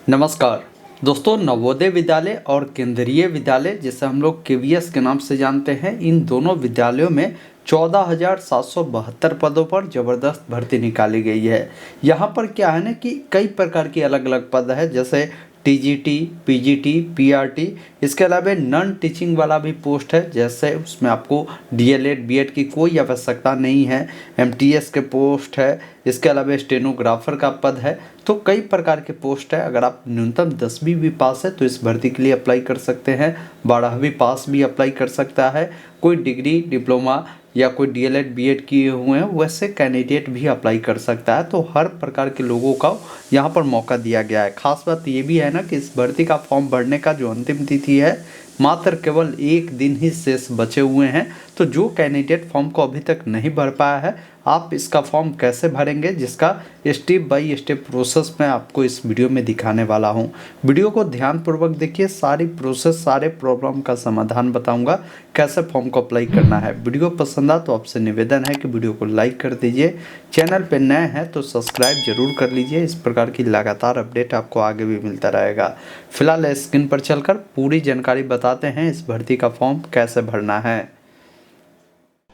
नमस्कार दोस्तों, नवोदय विद्यालय और केंद्रीय विद्यालय जिसे हम लोग केवीएस के नाम से जानते हैं, इन दोनों विद्यालयों में 14,772 पदों पर ज़बरदस्त भर्ती निकाली गई है। यहाँ पर क्या है ना कि कई प्रकार की अलग अलग पद है, जैसे टीजीटी, पीजीटी, पीआरटी। इसके अलावा नॉन टीचिंग वाला भी पोस्ट है, जैसे उसमें आपको डीएलएड बीएड की कोई आवश्यकता नहीं है। एमटीएस के पोस्ट है, इसके अलावा स्टेनोग्राफर का पद है। तो कई प्रकार के पोस्ट है। अगर आप न्यूनतम 10वीं भी पास है तो इस भर्ती के लिए अप्लाई कर सकते हैं। 12वीं पास भी अप्लाई कर सकता है। कोई डिग्री, डिप्लोमा या कोई डीएलएड बीएड किए हुए हैं वैसे कैंडिडेट भी अप्लाई कर सकता है। तो हर प्रकार के लोगों का यहाँ पर मौका दिया गया है। खास बात ये भी है ना कि इस भर्ती का फॉर्म भरने का जो अंतिम तिथि है, मात्र केवल एक दिन ही शेष बचे हुए हैं। तो जो कैंडिडेट फॉर्म को अभी तक नहीं भर पाया है, आप इसका फॉर्म कैसे भरेंगे, जिसका स्टेप बाय स्टेप प्रोसेस मैं आपको इस वीडियो में दिखाने वाला हूं। वीडियो को ध्यानपूर्वक देखिए, सारी प्रोसेस, सारे प्रॉब्लम का समाधान बताऊंगा, कैसे फॉर्म को अप्लाई करना है। वीडियो पसंद आ तो आपसे निवेदन है कि वीडियो को लाइक कर दीजिए। चैनल पर नए हैं तो सब्सक्राइब जरूर कर लीजिए। इस प्रकार की लगातार अपडेट आपको आगे भी मिलता रहेगा। फिलहाल स्क्रीन पर चलकर पूरी जानकारी बताते हैं इस भर्ती का फॉर्म कैसे भरना है।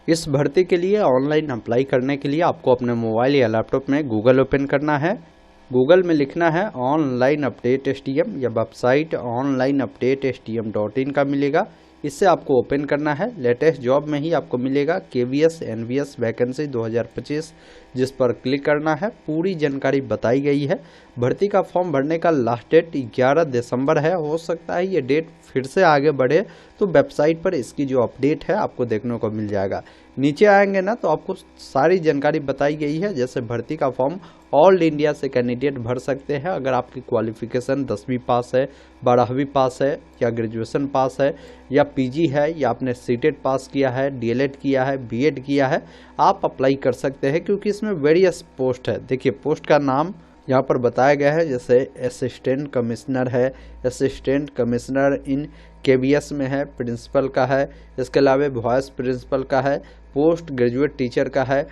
इस भर्ती के लिए ऑनलाइन अप्लाई करने के लिए आपको अपने मोबाइल या लैपटॉप में गूगल ओपन करना है। गूगल में लिखना है ऑनलाइन अपडेट STM या वेबसाइट onlineupdateSTM.in का मिलेगा। इससे आपको ओपन करना है। लेटेस्ट जॉब में ही आपको मिलेगा KVS NVS वैकेंसी 2025, जिस पर क्लिक करना है। पूरी जानकारी बताई गई है। भर्ती का फॉर्म भरने का लास्ट डेट 11 दिसंबर है। हो सकता है ये डेट फिर से आगे बढ़े, तो वेबसाइट पर इसकी जो अपडेट है आपको देखने को मिल जाएगा। नीचे आएंगे ना तो आपको सारी जानकारी बताई गई है। जैसे भर्ती का फॉर्म ऑल इंडिया से कैंडिडेट भर सकते हैं। अगर आपकी क्वालिफिकेशन 10वीं पास है, 12वीं पास है या ग्रेजुएशन पास है या पीजी है या आपने सीटेट पास किया है, डीएलएड किया है, बीएड किया है, आप अप्लाई कर सकते हैं। क्योंकि इसमें वेरियस पोस्ट है। देखिए, पोस्ट का नाम यहाँ पर बताया गया है। जैसे असिस्टेंट कमिश्नर है, असिस्टेंट कमिश्नर इन केवीएस में है, प्रिंसिपल का है। इसके अलावा वाइस प्रिंसिपल का है, पोस्ट ग्रेजुएट टीचर का है,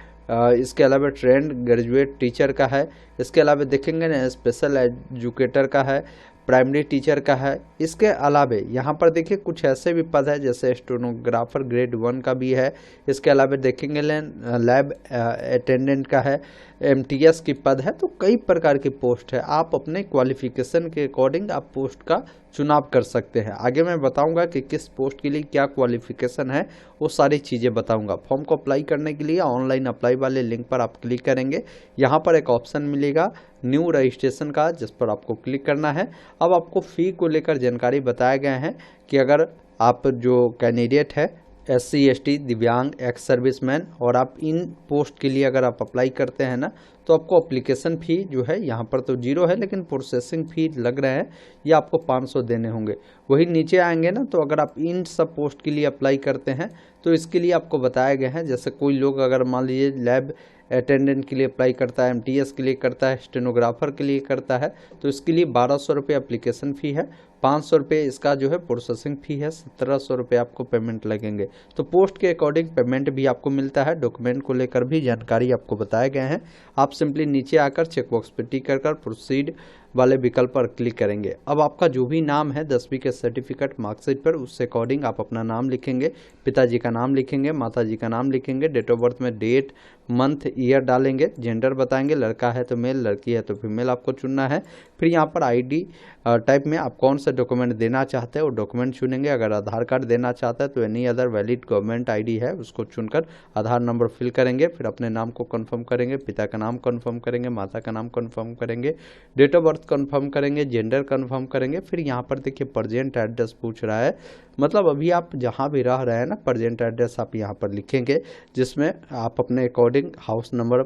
इसके अलावा ट्रेंड ग्रेजुएट टीचर का है। इसके अलावा देखेंगे ना स्पेशल एजुकेटर का है, प्राइमरी टीचर का है। इसके अलावा यहाँ पर देखिए कुछ ऐसे भी पद है, जैसे स्टेनोग्राफर ग्रेड 1 का भी है। इसके अलावा देखेंगे लैब अटेंडेंट का है, एमटीएस की पद है। तो कई प्रकार की पोस्ट है। आप अपने क्वालिफिकेशन के अकॉर्डिंग आप पोस्ट का चुनाव कर सकते हैं। आगे मैं बताऊंगा कि किस पोस्ट के लिए क्या क्वालिफिकेशन है, वो सारी चीज़ें बताऊंगा। फॉर्म को अप्लाई करने के लिए ऑनलाइन अप्लाई वाले लिंक पर आप क्लिक करेंगे। यहाँ पर एक ऑप्शन मिलेगा न्यू रजिस्ट्रेशन का, जिस पर आपको क्लिक करना है। अब आपको फ़ी को लेकर जानकारी बताया गया है कि अगर आप जो कैंडिडेट है SC ST दिव्यांग एक्स सर्विसमैन और आप इन पोस्ट के लिए अगर आप अप्लाई करते हैं ना, तो आपको अप्लीकेशन फ़ी जो है यहाँ पर तो 0 है, लेकिन प्रोसेसिंग फ़ी लग रहे हैं, ये आपको 500 देने होंगे। वही नीचे आएंगे ना तो अगर आप इन सब पोस्ट के लिए अप्लाई करते हैं तो इसके लिए आपको बताया गया है। जैसे कोई लोग अगर मान लीजिए लैब अटेंडेंट के लिए अप्लाई करता है, एमटीएस के लिए करता है, स्टेनोग्राफर के लिए करता है, तो इसके लिए 1200 रुपये अप्लीकेशन फ़ी है, 500 रुपये इसका जो है प्रोसेसिंग फ़ी है, 1700 रुपये आपको पेमेंट लगेंगे। तो पोस्ट के अकॉर्डिंग पेमेंट भी आपको मिलता है। डॉक्यूमेंट को लेकर भी जानकारी आपको बताए गए हैं। आप सिंपली नीचे आकर चेकबॉक्स पर टिक कर प्रोसीड वाले विकल्प पर क्लिक करेंगे। अब आपका जो भी नाम है 10वीं के सर्टिफिकेट मार्कशीट पर, उससे अकॉर्डिंग आप अपना नाम लिखेंगे। पिताजी का नाम लिखेंगे, माताजी का नाम लिखेंगे, डेट ऑफ बर्थ में डेट, मंथ, ईयर डालेंगे, जेंडर बताएंगे, लड़का है तो मेल, लड़की है तो फीमेल आपको चुनना है। फिर यहाँ पर आईडी टाइप में आप कौन सा डॉक्यूमेंट देना चाहते हैं वो डॉक्यूमेंट चुनेंगे। अगर आधार कार्ड देना चाहते हैं तो any other valid government ID है उसको चुनकर आधार नंबर फिल करेंगे। फिर अपने नाम को कंफर्म करेंगे, पिता का नाम कंफर्म करेंगे, माता का नाम कंफर्म करेंगे, डेट ऑफ बर्थ कंफर्म करेंगे, जेंडर कंफर्म करेंगे। फिर यहाँ पर देखिए प्रेजेंट एड्रेस पूछ रहा है, मतलब अभी आप जहाँ भी रह रहे हैं ना, प्रेजेंट एड्रेस आप यहाँ पर लिखेंगे, जिसमें आप अपने अकॉर्डिंग हाउस नंबर,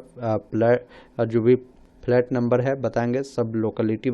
जो भी फ्लैट नंबर है बताएंगे, सब लोकेलिटी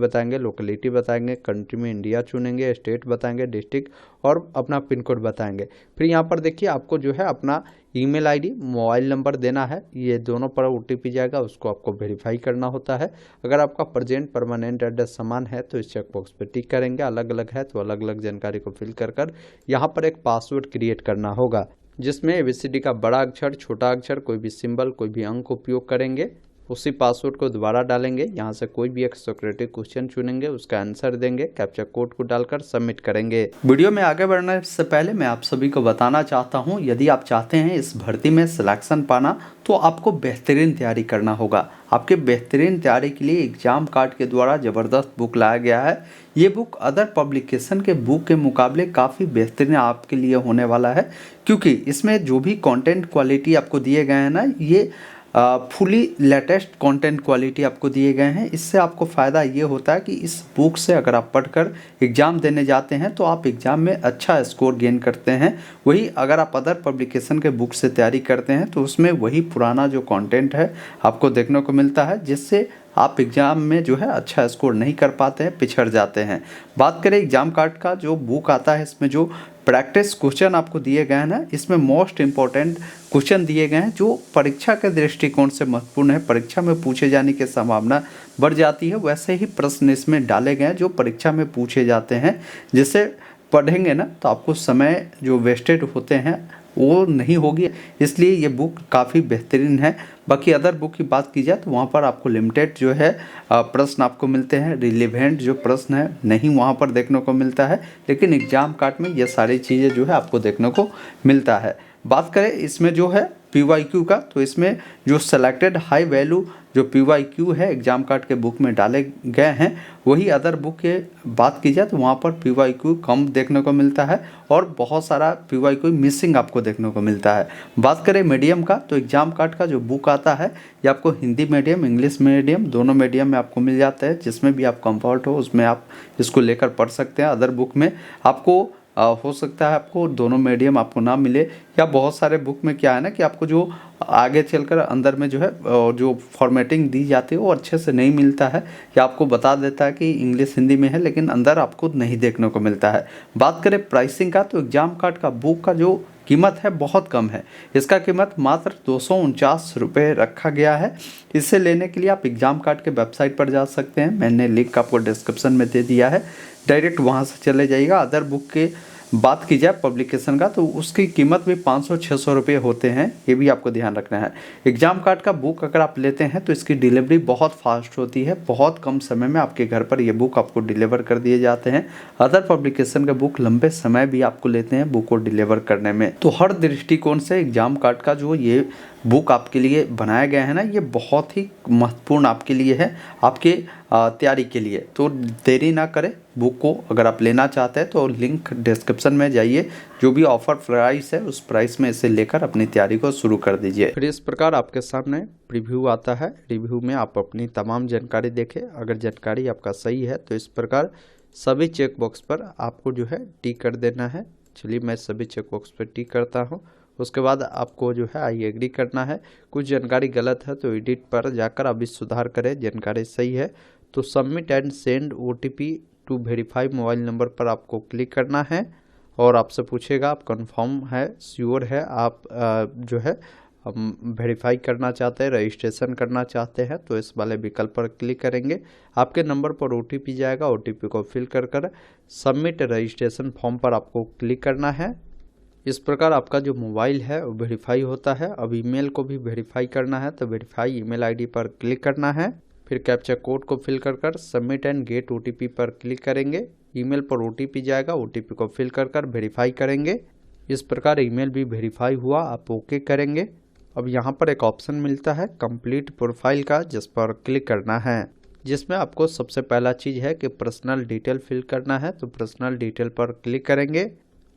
बताएंगे, कंट्री में इंडिया चुनेंगे, स्टेट बताएंगे, डिस्ट्रिक्ट और अपना पिन कोड बताएंगे। फिर यहाँ पर देखिए आपको जो है अपना ईमेल आईडी, मोबाइल नंबर देना है। ये दोनों पर OTP जाएगा, उसको आपको वेरीफाई करना होता है। अगर आपका प्रेजेंट परमानेंट एड्रेस समान है तो इस चेकबॉक्स पे टिक करेंगे। अलग अलग है तो अलग अलग जानकारी को फिल कर यहाँ पर एक पासवर्ड क्रिएट करना होगा, जिसमें ABCD का बड़ा अक्षर, छोटा अक्षर, कोई भी सिंबल, कोई भी अंक उपयोग करेंगे। उसी पासवर्ड को दोबारा डालेंगे, यहाँ से कोई भी एक सिक्योरिटी क्वेश्चन चुनेंगे, उसका आंसर देंगे, कैप्चा कोड को डालकर सबमिट करेंगे। वीडियो में आगे बढ़ने से पहले मैं आप सभी को बताना चाहता हूँ, यदि आप चाहते हैं इस भर्ती में सिलेक्शन पाना तो आपको बेहतरीन तैयारी करना होगा। आपके बेहतरीन तैयारी के लिए एग्जाम कार्ड के द्वारा ज़बरदस्त बुक लाया गया है। ये बुक अदर पब्लिकेशन के बुक के मुकाबले काफ़ी बेहतरीन आपके लिए होने वाला है, क्योंकि इसमें जो भी कंटेंट क्वालिटी आपको दिए गए हैं ना, ये फुली लेटेस्ट कंटेंट क्वालिटी आपको दिए गए हैं। इससे आपको फ़ायदा ये होता है कि इस बुक से अगर आप पढ़कर एग्ज़ाम देने जाते हैं तो आप एग्ज़ाम में अच्छा स्कोर गेन करते हैं। वही अगर आप अदर पब्लिकेशन के बुक से तैयारी करते हैं तो उसमें वही पुराना जो कंटेंट है आपको देखने को मिलता है, जिससे आप एग्ज़ाम में जो है अच्छा स्कोर नहीं कर पाते हैं, पिछड़ जाते हैं। बात करें एग्ज़ाम कार्ड का जो बुक आता है, इसमें जो प्रैक्टिस क्वेश्चन आपको दिए गए हैं ना, इसमें मोस्ट इम्पॉर्टेंट क्वेश्चन दिए गए हैं जो परीक्षा के दृष्टिकोण से महत्वपूर्ण है, परीक्षा में पूछे जाने की संभावना बढ़ जाती है। वैसे ही प्रश्न इसमें डाले गए हैं जो परीक्षा में पूछे जाते हैं, जिससे पढ़ेंगे ना तो आपको समय जो वेस्टेड होते हैं वो नहीं होगी। इसलिए ये बुक काफ़ी बेहतरीन है। बाकी अदर बुक की बात की जाए तो वहाँ पर आपको लिमिटेड जो है प्रश्न आपको मिलते हैं, रिलेवेंट जो प्रश्न है नहीं वहाँ पर देखने को मिलता है, लेकिन एग्जाम कार्ड में ये सारी चीज़ें जो है आपको देखने को मिलता है। बात करें इसमें जो है PYQ का, तो इसमें जो सेलेक्टेड हाई वैल्यू जो PYQ है एग्जाम कार्ड के बुक में डाले गए हैं, वही अदर बुक के बात की जाए तो वहाँ पर PYQ कम देखने को मिलता है और बहुत सारा PYQ मिसिंग आपको देखने को मिलता है। बात करें मीडियम का, तो एग्जाम कार्ड का जो बुक आता है ये आपको हिंदी मीडियम, इंग्लिश मीडियम दोनों मीडियम में आपको मिल जाता है। जिसमें भी आप कंफर्ट हो उसमें आप इसको लेकर पढ़ सकते हैं। अदर बुक में आपको हो सकता है आपको दोनों मीडियम आपको ना मिले, या बहुत सारे बुक में क्या है ना कि आपको जो आगे चलकर अंदर में जो है जो फॉर्मेटिंग दी जाती है वो अच्छे से नहीं मिलता है, या आपको बता देता है कि इंग्लिश हिंदी में है लेकिन अंदर आपको नहीं देखने को मिलता है। बात करें प्राइसिंग का, तो एग्जाम कार्ड का बुक का जो कीमत है बहुत कम है। इसका कीमत मात्र 249 रुपये रखा गया है। इसे लेने के लिए आप एग्जाम कार्ड के वेबसाइट पर जा सकते हैं, मैंने लिंक आपको डिस्क्रिप्शन में दे दिया है, डायरेक्ट वहां से चले जाइएगा। अदर बुक के बात की जाए पब्लिकेशन का तो उसकी कीमत भी 500-600 रुपये होते हैं, ये भी आपको ध्यान रखना है। एग्जाम कार्ड का बुक अगर आप लेते हैं तो इसकी डिलीवरी बहुत फास्ट होती है, बहुत कम समय में आपके घर पर ये बुक आपको डिलीवर कर दिए जाते हैं। अदर पब्लिकेशन का बुक लंबे समय भी आपको लेते हैं बुक को डिलीवर करने में। तो हर दृष्टिकोण से एग्जाम कार्ड का जो ये बुक आपके लिए बनाया गया है ना, ये बहुत ही महत्वपूर्ण आपके लिए है, आपके तैयारी के लिए। तो देरी ना करें, बुक को अगर आप लेना चाहते हैं तो लिंक डिस्क्रिप्शन में जाइए, जो भी ऑफर प्राइस है उस प्राइस में इसे लेकर अपनी तैयारी को शुरू कर दीजिए। फिर इस प्रकार आपके सामने प्रीव्यू आता है, रिव्यू में आप अपनी तमाम जानकारी देखें। अगर जानकारी आपका सही है तो इस प्रकार सभी चेक बॉक्स पर आपको जो है टिक कर देना है। चलिए मैं सभी चेक बॉक्स पर टिक करता हूँ। उसके बाद आपको जो है आई एग्री करना है। कुछ जानकारी गलत है तो एडिट पर जाकर अभी सुधार करें, जानकारी सही है तो submit and send OTP to verify mobile number पर आपको क्लिक करना है और आपसे पूछेगा आप कंफर्म है, श्योर है, आप जो है वेरीफाई करना चाहते हैं, रजिस्ट्रेशन करना चाहते हैं तो इस वाले विकल्प पर क्लिक करेंगे। आपके नंबर पर OTP जाएगा, OTP को फिल कर सबमिट रजिस्ट्रेशन फॉर्म पर आपको क्लिक करना है। इस प्रकार आपका जो मोबाइल है वो वेरीफाई होता है। अब ईमेल को भी वेरीफाई करना है तो वेरीफाई ईमेल ID पर क्लिक करना है। फिर कैप्चा कोड को फिल कर सबमिट एंड गेट OTP पर क्लिक करेंगे। ईमेल पर OTP जाएगा, OTP को फिल कर वेरीफाई करेंगे। इस प्रकार ईमेल भी वेरीफाई हुआ, आप ओके करेंगे। अब यहाँ पर एक ऑप्शन मिलता है कंप्लीट प्रोफाइल का, जिस पर क्लिक करना है, जिसमें आपको सबसे पहला चीज़ है कि पर्सनल डिटेल फिल करना है। तो पर्सनल डिटेल पर क्लिक करेंगे,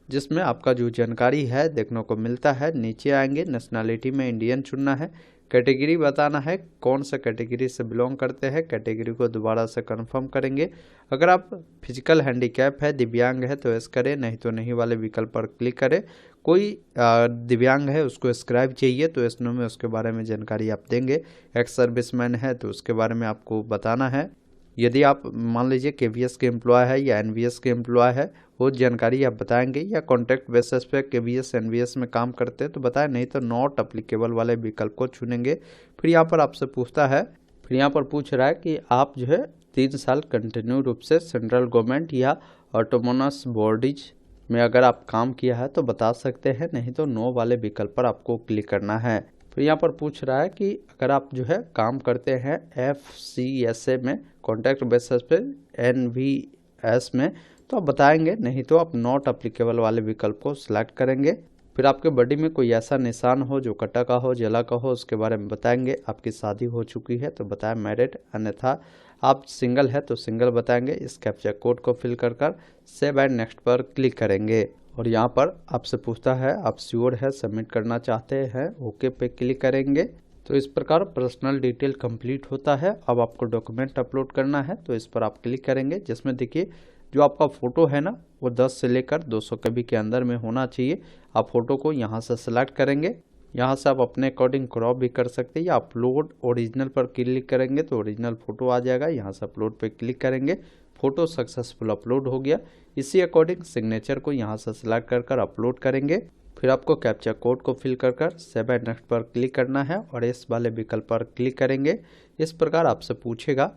जिसमें आपका जो जानकारी है देखने को मिलता है। नीचे आएंगे, नेशनैलिटी में इंडियन चुनना है, कैटेगरी बताना है कौन सा कैटेगरी से बिलोंग करते हैं, कैटेगरी को दोबारा से कंफर्म करेंगे। अगर आप फिजिकल हैंडीकैप है, दिव्यांग है तो यस करें, नहीं तो नहीं वाले विकल्प पर क्लिक करें। कोई दिव्यांग है उसको स्क्राइब चाहिए तो एस नो में उसके बारे में जानकारी आप देंगे। एक्स सर्विसमैन है तो उसके बारे में आपको बताना है। यदि आप मान लीजिए KVS के एम्प्लॉय है या NVS के एम्प्लॉय है वो जानकारी आप बताएंगे, या कॉन्ट्रैक्ट बेसिस पे KVS NVS में काम करते हैं तो बताएं, नहीं तो नॉट अप्लीकेबल वाले विकल्प को चुनेंगे। फिर यहाँ पर आपसे पूछता है, फिर यहाँ पर पूछ रहा है कि आप जो है 3 साल कंटिन्यू रूप से सेंट्रल गवर्नमेंट या ऑटोनोमस बॉडीज में अगर आप काम किया है तो बता सकते हैं, नहीं तो नो वाले विकल्प पर आपको क्लिक करना है। तो यहाँ पर पूछ रहा है कि अगर आप जो है काम करते हैं FCSA में कॉन्ट्रैक्ट बेसिस पे NVS में तो आप बताएंगे, नहीं तो आप नॉट अप्लीकेबल वाले विकल्प को सिलेक्ट करेंगे। फिर आपके बॉडी में कोई ऐसा निशान हो जो कटा का हो, जला का हो, उसके बारे में बताएंगे। आपकी शादी हो चुकी है तो बताएं मैरिड, अन्यथा आप सिंगल है तो सिंगल बताएंगे। इस कैप्चा कोड को फिल कर सेव एंड नेक्स्ट पर क्लिक करेंगे और यहाँ पर आपसे पूछता है आप श्योर है सबमिट करना चाहते हैं, ओके पे क्लिक करेंगे। तो इस प्रकार पर्सनल डिटेल कंप्लीट होता है। अब आपको डॉक्यूमेंट अपलोड करना है तो इस पर आप क्लिक करेंगे, जिसमें देखिए जो आपका फ़ोटो है ना वो 10 से लेकर 200 KB के अंदर में होना चाहिए। आप फ़ोटो को यहाँ से सिलेक्ट करेंगे, यहाँ से आप अपने अकॉर्डिंग क्रॉप भी कर सकते हैं या अपलोड ओरिजिनल पर क्लिक करेंगे तो ओरिजिनल फ़ोटो आ जाएगा। यहाँ से अपलोड पे क्लिक करेंगे, फ़ोटो सक्सेसफुल अपलोड हो गया। इसी अकॉर्डिंग सिग्नेचर को यहाँ से सिलेक्ट कर अपलोड करेंगे। फिर आपको कैप्चा कोड को फिल कर सेव एंड नेक्स्ट पर क्लिक करना है और इस वाले विकल्प पर क्लिक करेंगे। इस प्रकार आपसे पूछेगा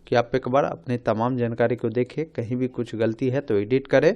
कि आप एक बार अपनी तमाम जानकारी को देखें, कहीं भी कुछ गलती है तो एडिट करें।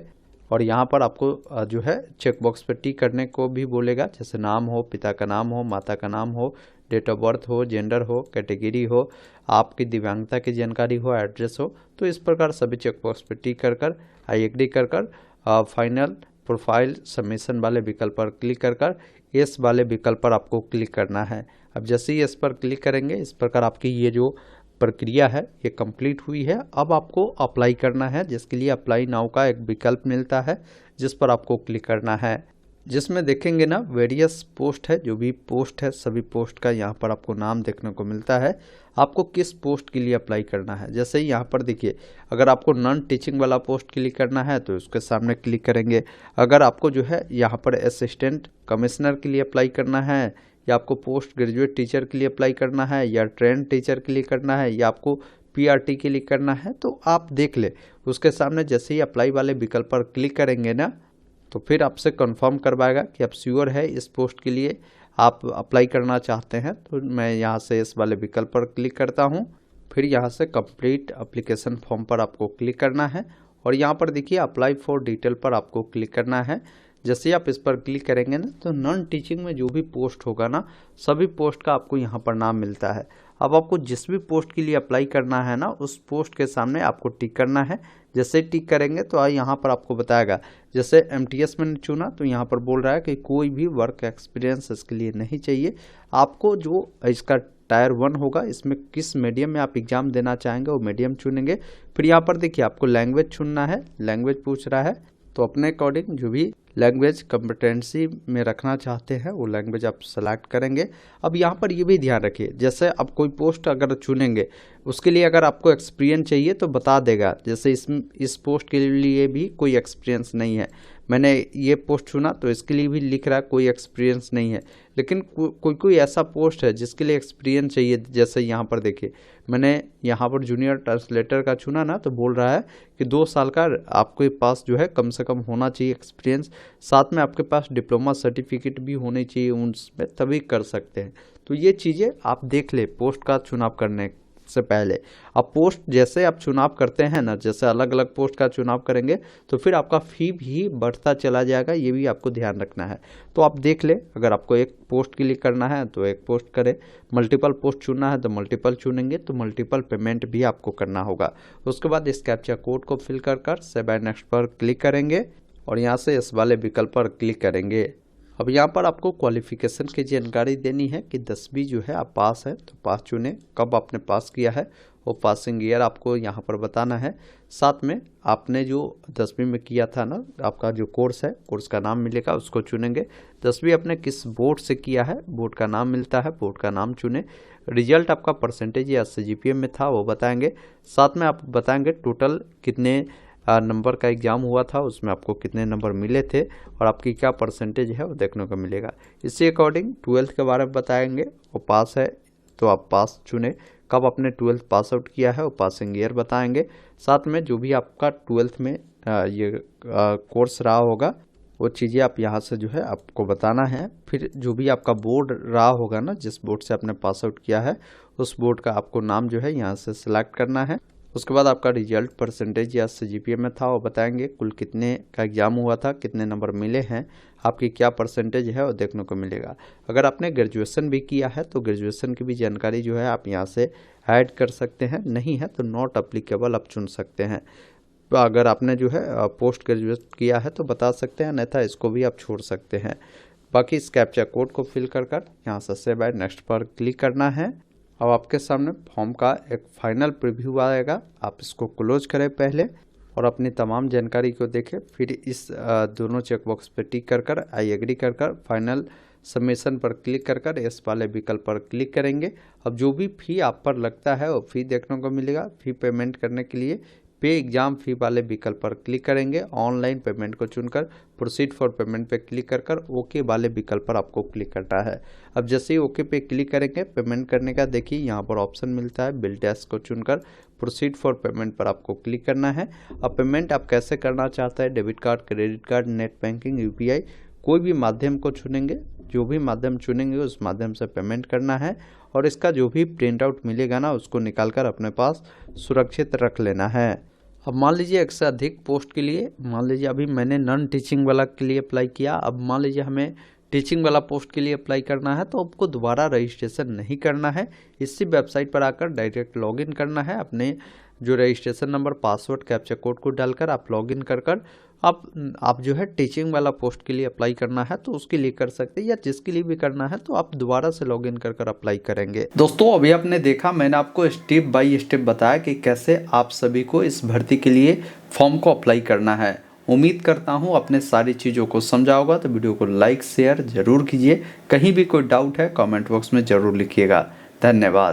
और यहाँ पर आपको जो है चेक बॉक्स पर टिक करने को भी बोलेगा, जैसे नाम हो, पिता का नाम हो, माता का नाम हो, डेट ऑफ बर्थ हो, जेंडर हो, कैटेगरी हो, आपकी दिव्यांगता की जानकारी हो, एड्रेस हो। तो इस प्रकार सभी चेक बॉक्स पर टिक कर आई एग्री कर फाइनल प्रोफाइल सबमिशन वाले विकल्प पर क्लिक कर इस वाले विकल्प पर आपको क्लिक करना है। अब जैसे ही इस पर क्लिक करेंगे इस प्रकार आपकी ये जो प्रक्रिया है ये कंप्लीट हुई है। अब आपको अप्लाई करना है, जिसके लिए अप्लाई नाउ का एक विकल्प मिलता है जिस पर आपको क्लिक करना है, जिसमें देखेंगे ना वेरियस पोस्ट है, जो भी पोस्ट है सभी पोस्ट का यहाँ पर आपको नाम देखने को मिलता है। आपको किस पोस्ट के लिए अप्लाई करना है, जैसे ही यहाँ पर देखिए अगर आपको नॉन टीचिंग वाला पोस्ट क्लिक करना है तो उसके सामने क्लिक करेंगे। अगर आपको जो है यहाँ पर असिस्टेंट कमिश्नर के लिए अप्लाई करना है या आपको पोस्ट ग्रेजुएट टीचर के लिए अप्लाई करना है या ट्रेंड टीचर के लिए करना है या आपको PRT के लिए करना है तो आप देख ले। उसके सामने जैसे ही अप्लाई वाले विकल्प पर क्लिक करेंगे ना तो फिर आपसे कंफर्म करवाएगा कि आप श्योर है इस पोस्ट के लिए आप अप्लाई करना चाहते हैं। तो मैं यहाँ से इस वाले विकल्प पर क्लिक करता हूँ। फिर यहाँ से कंप्लीट एप्लीकेशन फॉर्म पर आपको क्लिक करना है और यहाँ पर देखिए अप्लाई फॉर डिटेल पर आपको क्लिक करना है। जैसे ही आप इस पर क्लिक करेंगे ना तो नॉन टीचिंग में जो भी पोस्ट होगा ना सभी पोस्ट का आपको यहाँ पर नाम मिलता है। अब आपको जिस भी पोस्ट के लिए अप्लाई करना है ना उस पोस्ट के सामने आपको टिक करना है। जैसे टिक करेंगे तो यहाँ पर आपको बताएगा, जैसे MTS मैंने चुना तो यहाँ पर बोल रहा है कि कोई भी वर्क एक्सपीरियंस इसके लिए नहीं चाहिए। आपको जो इसका टायर 1 होगा इसमें किस मीडियम में आप एग्ज़ाम देना चाहेंगे वो मीडियम चुनेंगे। फिर यहाँ पर देखिए आपको लैंग्वेज चुनना है, लैंग्वेज पूछ रहा है तो अपने अकॉर्डिंग जो भी लैंग्वेज कम्पिटेंसी में रखना चाहते हैं वो लैंग्वेज आप सेलेक्ट करेंगे। अब यहाँ पर ये भी ध्यान रखिए, जैसे आप कोई पोस्ट अगर चुनेंगे उसके लिए अगर आपको एक्सपीरियंस चाहिए तो बता देगा। जैसे इस पोस्ट के लिए भी कोई एक्सपीरियंस नहीं है, मैंने ये पोस्ट चुना तो इसके लिए भी लिख रहा है कोई एक्सपीरियंस नहीं है। लेकिन कोई ऐसा पोस्ट है जिसके लिए एक्सपीरियंस चाहिए, जैसे यहाँ पर देखिए मैंने यहाँ पर जूनियर ट्रांसलेटर का चुना ना तो बोल रहा है कि 2 साल का आपके पास जो है कम से कम होना चाहिए एक्सपीरियंस, साथ में आपके पास डिप्लोमा सर्टिफिकेट भी होनी चाहिए उनमें, तभी कर सकते हैं। तो ये चीज़ें आप देख ले पोस्ट का चुनाव करने से पहले। अब पोस्ट जैसे आप चुनाव करते हैं ना, जैसे अलग अलग पोस्ट का चुनाव करेंगे तो फिर आपका फी भी बढ़ता चला जाएगा, ये भी आपको ध्यान रखना है। तो आप देख ले, अगर आपको एक पोस्ट के लिए करना है तो एक पोस्ट करें, मल्टीपल पोस्ट चुनना है तो मल्टीपल चुनेंगे तो मल्टीपल पेमेंट भी आपको करना होगा। उसके बाद इस कैप्चा कोड को फिल कर सेव एंड नेक्स्ट पर क्लिक करेंगे और यहाँ से इस वाले विकल्प पर क्लिक करेंगे। अब यहाँ पर आपको क्वालिफिकेशन की जानकारी देनी है कि 10वीं जो है आप पास है तो पास चुने, कब आपने पास किया है वो पासिंग ईयर आपको यहाँ पर बताना है। साथ में आपने जो 10वीं में किया था ना, आपका जो कोर्स है कोर्स का नाम मिलेगा उसको चुनेंगे। 10वीं आपने किस बोर्ड से किया है बोर्ड का नाम मिलता है, बोर्ड का नाम चुने। रिजल्ट आपका परसेंटेज या CGPA में था वो बताएंगे। साथ में आप बताएंगे टोटल कितने नंबर का एग्ज़ाम हुआ था, उसमें आपको कितने नंबर मिले थे और आपकी क्या परसेंटेज है वो देखने को मिलेगा। इसी अकॉर्डिंग 12th के बारे में बताएंगे, वो पास है तो आप पास चुने, कब आपने 12th पास आउट किया है वो पासिंग ईयर बताएंगे। साथ में जो भी आपका 12th में ये कोर्स रहा होगा वो चीज़ें आप यहाँ से जो है आपको बताना है। फिर जो भी आपका बोर्ड रहा होगा ना, जिस बोर्ड से आपने पास आउट किया है उस बोर्ड का आपको नाम जो है यहाँ से सिलेक्ट करना है उसके बाद आपका रिजल्ट परसेंटेज या सीजीपीए में था, वो बताएंगे कुल कितने का एग्ज़ाम हुआ था, कितने नंबर मिले हैं, आपकी क्या परसेंटेज है वो देखने को मिलेगा। अगर आपने ग्रेजुएशन भी किया है तो ग्रेजुएशन की भी जानकारी जो है आप यहाँ से ऐड कर सकते हैं, नहीं है तो नॉट अप्लीकेबल आप चुन सकते हैं। अगर आपने जो है पोस्ट ग्रेजुएट किया है तो बता सकते हैं, अन्यथा इसको भी आप छोड़ सकते हैं। बाकी इस कैप्चा कोड को फिल कर यहाँ से सेव एंड नेक्स्ट पर क्लिक करना है। अब आपके सामने फॉर्म का एक फाइनल प्रीव्यू आएगा, आप इसको क्लोज करें पहले और अपनी तमाम जानकारी को देखें, फिर इस दोनों चेकबॉक्स पे टिक कर आई एग्री कर फाइनल सबमिशन पर क्लिक कर इस वाले विकल्प पर क्लिक करेंगे। अब जो भी फ़ी आप पर लगता है वो फ़ी देखने को मिलेगा। फ़ी पेमेंट करने के लिए पे एग्ज़ाम फ़ी वाले विकल्प पर क्लिक करेंगे, ऑनलाइन पेमेंट को चुनकर प्रोसीड फॉर पेमेंट पे क्लिक कर ओके वाले विकल्प पर आपको क्लिक करना है। अब जैसे ही ओके पे क्लिक करेंगे पेमेंट करने का देखिए यहाँ पर ऑप्शन मिलता है, बिल टैक्स को चुनकर प्रोसीड फॉर पेमेंट पर आपको क्लिक करना है। अब पेमेंट आप कैसे करना चाहते हैं, debit card, credit card, net banking, UPI, कोई भी माध्यम को चुनेंगे, जो भी माध्यम चुनेंगे उस माध्यम से पेमेंट करना है और इसका जो भी प्रिंट आउट मिलेगा ना उसको निकाल कर अपने पास सुरक्षित रख लेना है। अब मान लीजिए एक से अधिक पोस्ट के लिए, मान लीजिए अभी मैंने नॉन टीचिंग वाला के लिए अप्लाई किया, अब मान लीजिए हमें टीचिंग वाला पोस्ट के लिए अप्लाई करना है तो आपको दोबारा रजिस्ट्रेशन नहीं करना है, इसी वेबसाइट पर आकर डायरेक्ट लॉगिन करना है। अपने जो registration number, password, captcha code को डालकर आप लॉगिन कर आप जो है टीचिंग वाला पोस्ट के लिए अप्लाई करना है तो उसके लिए कर सकते हैं, या जिसके लिए भी करना है तो आप दोबारा से लॉगिन कर अप्लाई करेंगे। दोस्तों अभी आपने देखा, मैंने आपको स्टेप बाय स्टेप बताया कि कैसे आप सभी को इस भर्ती के लिए फॉर्म को अप्लाई करना है। उम्मीद करता हूँ आपने सारी चीज़ों को समझा होगा, तो वीडियो को लाइक शेयर जरूर कीजिए। कहीं भी कोई डाउट है कमेंट बॉक्स में ज़रूर लिखिएगा। धन्यवाद।